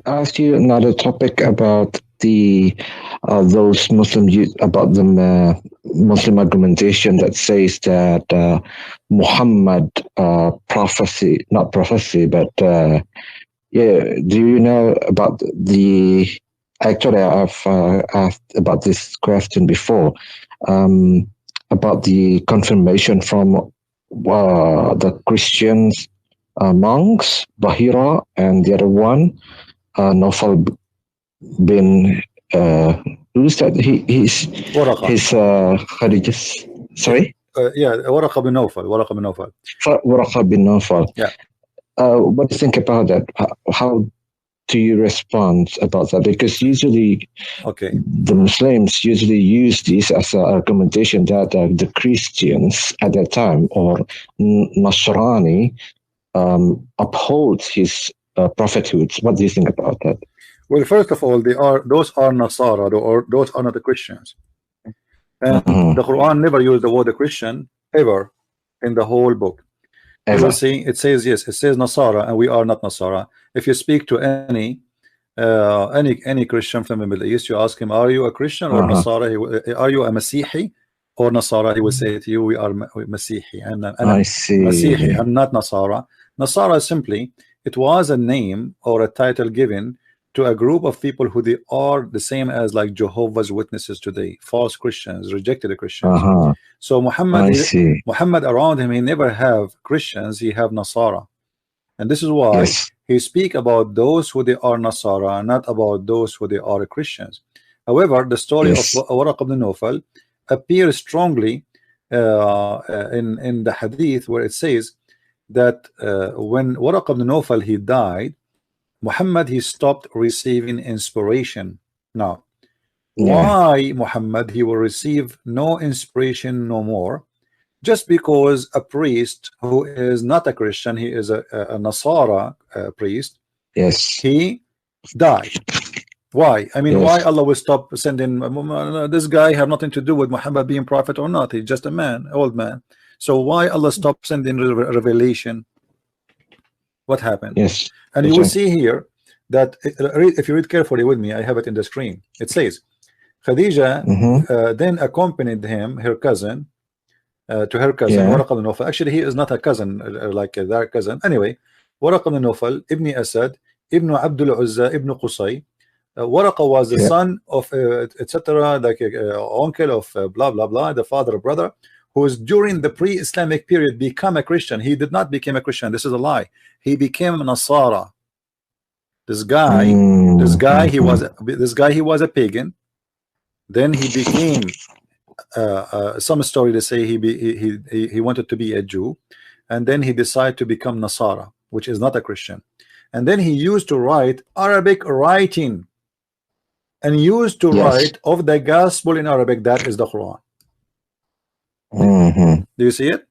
ask you another topic about the those Muslim about the Muslim argumentation that says that Muhammad prophecy, not prophecy, but yeah. Do you know about the? Actually, I've asked about this question before, about the confirmation from the Christians monks, Bahira, and the other one, Nawfal bin. Who's that? He's Khadija's. Sorry. Yeah, Waraqa bin Nawfal. Waraqa bin Nawfal. Yeah. What do you think about that? How do you respond about that? Because usually, the Muslims usually use this as an argumentation that the Christians at that time, or Nasrani, uphold his prophethood. What do you think about that? Well, first of all, those are Nasara, or those are not the Christians. And the Quran never used the word Christian ever in the whole book. You will see it says, yes, it says Nasara, and we are not Nasara. If you speak to any Christian from the Middle East, you ask him, are you a Christian or Nasara? Are you a Masihi or Nasara? He will say to you, we are Masihi. And I see. Masihi, I'm not Nasara. Nasara simply, it was a name or a title given to a group of people who they are the same as like Jehovah's Witnesses today, false Christians, rejected Christians. So Muhammad around him, he never have Christians, he have Nasara. And this is why he speak about those who they are Nasara, not about those who they are Christians. However, the story of Waraqa ibn Nawfal appears strongly in the hadith, where it says that when Waraqa ibn Nawfal he died, Muhammad he stopped receiving inspiration. Now, why Muhammad he will receive no inspiration no more? Just because a priest who is not a Christian, he is a Nasara priest, he died. Why? I mean, why Allah will stop sending this guy? Have nothing to do with Muhammad being prophet or not. He's just a man, old man. So why Allah stop sending revelation? What happened? And you will see here that if you read carefully with me, I have it in the screen. It says Khadija then accompanied him, her cousin, to her cousin Waraqa ibn Nawfal. Actually, he is not a cousin like their cousin. Anyway, Waraqa ibn Nawfal, Ibn Asad, Ibn Abdul Uzza, Ibn Qusay. Waraqa was the son of etc., like uncle of blah blah blah, the father or brother, who was during the pre-Islamic period become a Christian. He did not become a Christian. This is a lie. He became a Nasara. This guy, he was a pagan. Then he became some story to say he wanted to be a Jew, and then he decided to become Nasara, which is not a Christian. And then he used to write Arabic writing, and used to write of the gospel in Arabic. That is the Quran. Do you see it?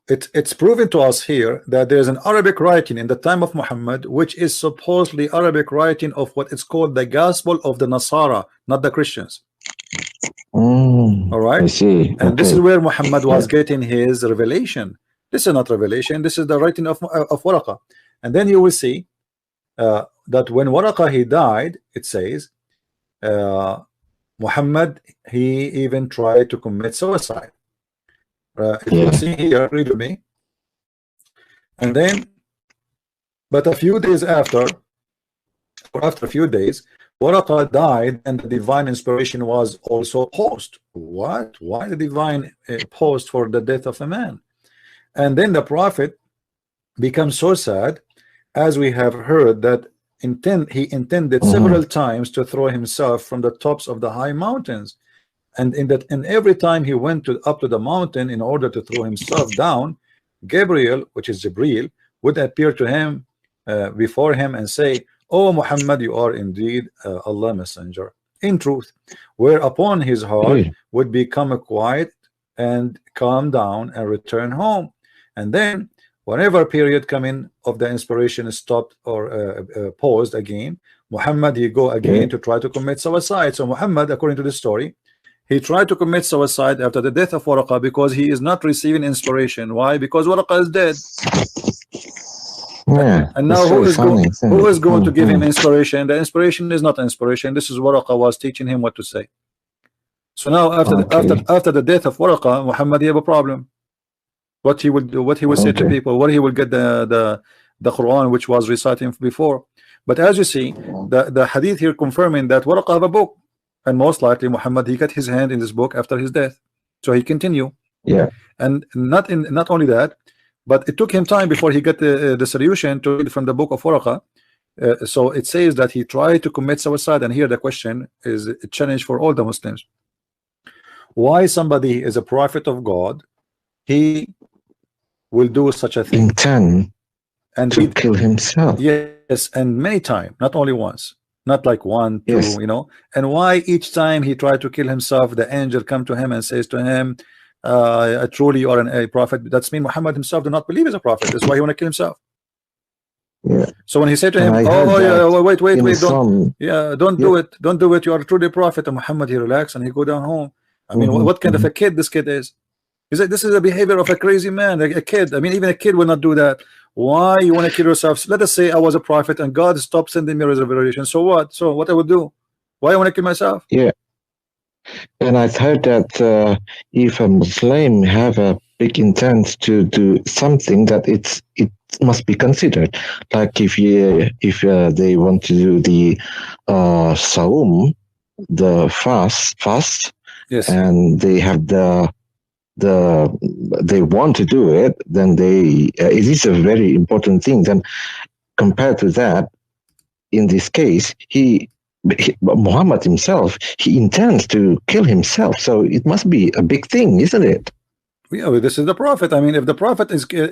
It's proven to us here that there's an Arabic writing in the time of Muhammad, which is supposedly Arabic writing of what is called the gospel of the Nasara, not the Christians. All right. I see. And this is where Muhammad was getting his revelation. This is not revelation. This is the writing of Waraqa. And then you will see that when Waraqa he died, it says Muhammad he even tried to commit suicide. If you see here, read with me. And then, but a few days after, or after a few days, Waraqa died, and the divine inspiration was also paused. What? Why the divine paused for the death of a man? And then the prophet becomes so sad, as we have heard, that he intended several times to throw himself from the tops of the high mountains. And every time he went up to the mountain in order to throw himself down, Gabriel, which is Jibril, would appear to him before him and say, "Oh Muhammad, you are indeed Allah messenger in truth," whereupon his heart would become quiet and calm down and return home. And then whenever period coming of the inspiration is stopped or paused again, Muhammad he go again to try to commit suicide. So Muhammad, according to the story, he tried to commit suicide after the death of Waraqa because he is not receiving inspiration. Why? Because Waraqa is dead. Yeah, and now who is going to give him inspiration? The inspiration is not inspiration. This is Waraqa was teaching him what to say. So now after the death of Waraqa, Muhammad he have a problem. What he would do, what he would say to people, what he will get the Quran which was reciting before. But as you see, the hadith here confirming that Waraqa have a book, and most likely Muhammad he got his hand in this book after his death, so he continue. Yeah, and not only that, but it took him time before he got the solution to read from the book of Waraqa. So it says that he tried to commit suicide, and here the question is a challenge for all the Muslims. Why somebody is a prophet of God, he will do such a thing, intend to kill himself? Yes, and many times, not only once, not like one, two, you know. And why each time he tried to kill himself, the angel come to him and says to him, truly you are a prophet. That's mean Muhammad himself do not believe he's a prophet. That's why he want to kill himself. Yeah. So when he said to him, oh yeah, wait, don't do it, don't do it, you are truly a prophet, and Muhammad he relaxed and he go down home. I mean, what kind of a kid this kid is? He said this is the behavior of a crazy man, a kid. I mean, even a kid will not do that. Why you want to kill yourself? Let us say I was a prophet and God stopped sending me revelation. So what? So what I would do? Why I want to kill myself? Yeah. And I've heard that if a Muslim have a big intent to do something, that it must be considered. Like if they want to do the saum, the fast, yes, and they have they want to do it, then it is a very important thing. Then compared to that, in this case, Muhammad himself, he intends to kill himself, so it must be a big thing, isn't it? Yeah, this is the prophet. I mean, if the prophet is working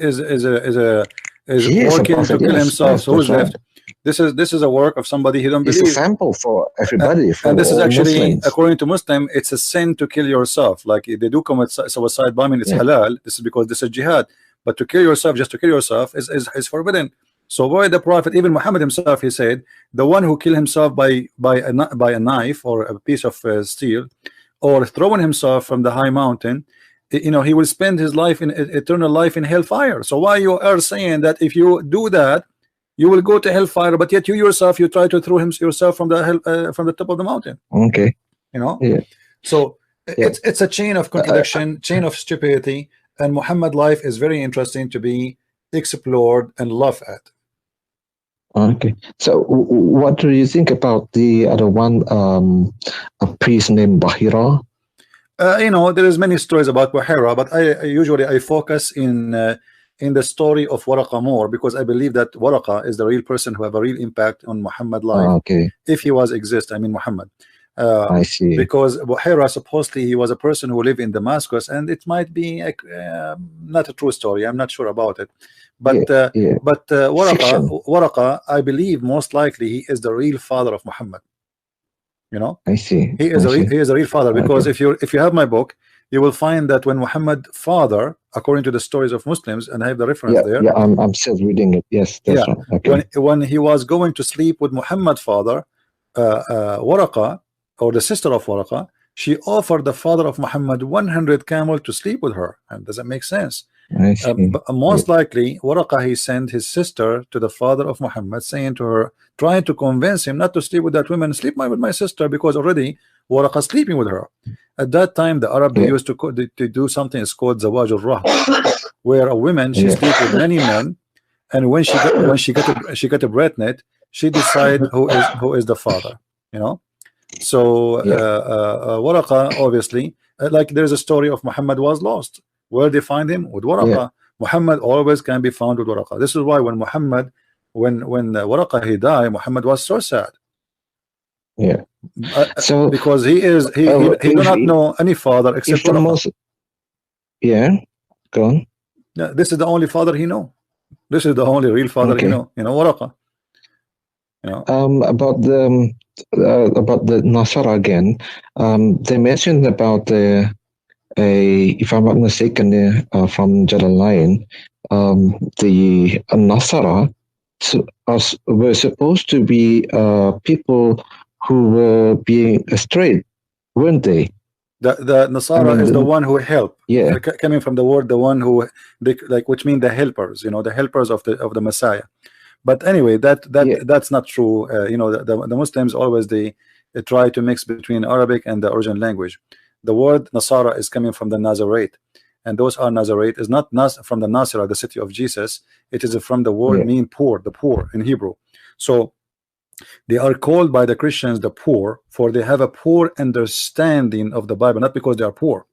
to kill himself, so who's left? This is a work of somebody he don't believe. It's a sample for everybody. And this is actually Muslims. According to Muslim, it's a sin to kill yourself. Like they do commit suicide bombing, it's halal. This is because this is jihad. But to kill yourself, just to kill yourself, is forbidden. So why the prophet, even Muhammad himself, he said, the one who kill himself by a knife or a piece of steel, or throwing himself from the high mountain, you know, he will spend his life in eternal life in hellfire. So why you are saying that if you do that, you will go to hellfire, but yet you yourself, you try to throw yourself from the top of the mountain? Okay, you know. Yeah. So it's a chain of contradiction, chain of stupidity, and Muhammad life is very interesting to be explored and laughed at. Okay, so what do you think about the other one, a priest named Bahira? You know, there is many stories about Bahira, but I usually focus in the story of Waraqa more, because I believe that Waraqa is the real person who have a real impact on Muhammad life. Okay. If he was exist, I mean Muhammad. I see. Because Bahira, supposedly he was a person who lived in Damascus, and it might be not a true story. I'm not sure about it. But Waraqa, I believe most likely he is the real father of Muhammad. You know, I see. He is a real father, because if you have my book, you will find that when Muhammad father, according to the stories of Muslims, and I have the reference there. Yeah, I'm still reading it. Yes, that's right. Okay. When he was going to sleep with Muhammad's father, Waraqa, or the sister of Waraqa, she offered the father of Muhammad 100 camel to sleep with her. And does that make sense? But most likely Waraqa, he sent his sister to the father of Muhammad, saying to her, trying to convince him not to sleep with that woman, sleep with my sister, because already Waraqa sleeping with her. At that time the Arab, they used to do something, it's called Zawaj al-Rah, where a woman, she sleep with many men, and when she got a pregnant, she decide who is the father, you know. So Waraqa, obviously, like there's a story of Muhammad was lost. Where they find him? With Waraqa. Muhammad always can be found with Waraqa. This is why when Waraqa he died, Muhammad was so sad. Yeah. So because he do not know any father except Waraqa. Go on. Yeah, this is the only father he know. This is the only real father he know. You know, Waraqa. You know. About the Nasara again. They mentioned about if I'm not mistaken, from Jalan Lain, the Nasara were supposed to be people who were being straight, weren't they? The Nasara is the one who help. Yeah. Coming from the word the one who like, which mean the helpers, you know, the helpers of the Messiah. But anyway, that's not true. You know, the Muslims always they try to mix between Arabic and the original language. The word Nasara is coming from the Nazarite, and those are Nazarite is not from the Nasra, the city of Jesus. It is from the word mean poor, the poor in Hebrew. So they are called by the Christians the poor, for they have a poor understanding of the Bible, not because they are poor.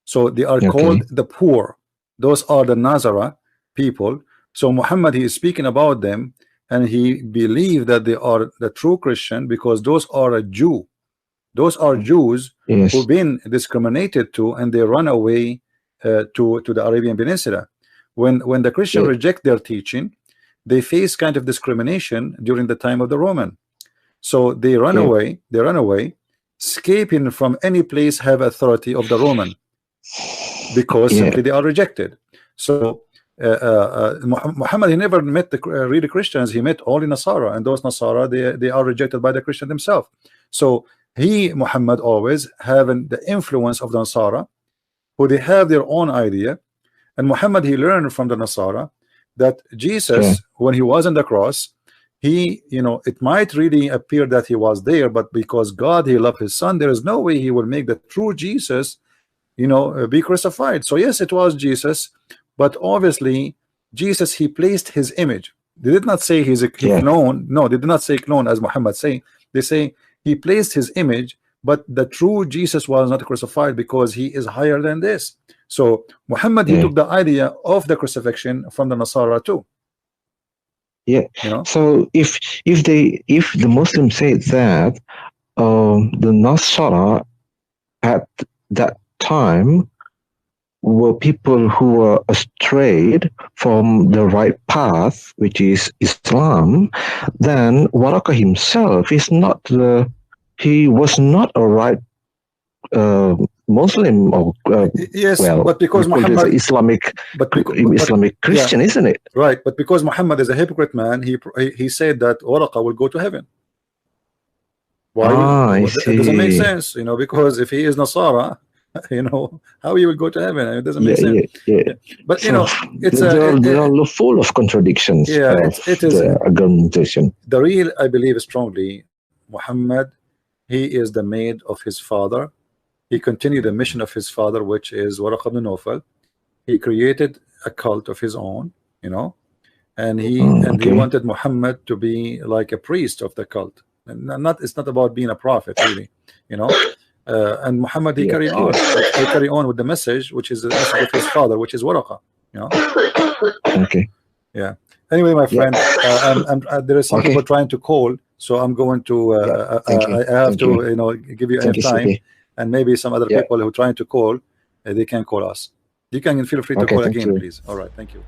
So they are called the poor. Those are the Nazara people. So Muhammad, he is speaking about them, and he believed that they are the true Christian because those are a Jew. Those are Jews who've been discriminated to, and they run away to the Arabian Peninsula. When the Christian reject their teaching, they face kind of discrimination during the time of the Roman. So they run away. They run away, escaping from any place have authority of the Roman, because simply they are rejected. So Muhammad, he never met the really Christians. He met only Nasara, and those Nasara they are rejected by the Christian themselves. So Muhammad always having the influence of the Nasara, who they have their own idea. And Muhammad, he learned from the Nasara that Jesus, when he was on the cross, he, you know, it might really appear that he was there, but because God, he loved his son, there is no way he will make the true Jesus, you know, be crucified. So yes, it was Jesus, but obviously Jesus, he placed his image. They did not say he's a clone. No, they did not say clone as Muhammad say. They say he placed his image, but the true Jesus was not crucified because he is higher than this. So Muhammad, he took the idea of the crucifixion from the Nasara too. Yeah. You know? So if the Muslims say that the Nasara at that time were people who were strayed from the right path, which is Islam, then Waraka himself is not he was not a right Muslim, or but because Muhammad Islamic Christian, isn't it? Right, but because Muhammad is a hypocrite man, he said that Waraka will go to heaven. Why? It doesn't make sense, you know, because if he is Nasara, you know, how he will go to heaven? It doesn't make sense. But so, you know, they are full of contradictions. It is the argumentation. The real, I believe strongly, Muhammad, he is the maid of his father. He continued the mission of his father, which is Waraq ibn Nawfal. He created a cult of his own, you know, and he wanted Muhammad to be like a priest of the cult. And it's not about being a prophet, really, you know. And Muhammad, he carry on with the message, which is the message of his father, which is Waraqa, you know. Yeah. Anyway, my friend, there are some people trying to call, so I'm going to. I have to, you know, give you enough time, and maybe some other people who are trying to call, they can call us. You can feel free to call again, please. All right, thank you.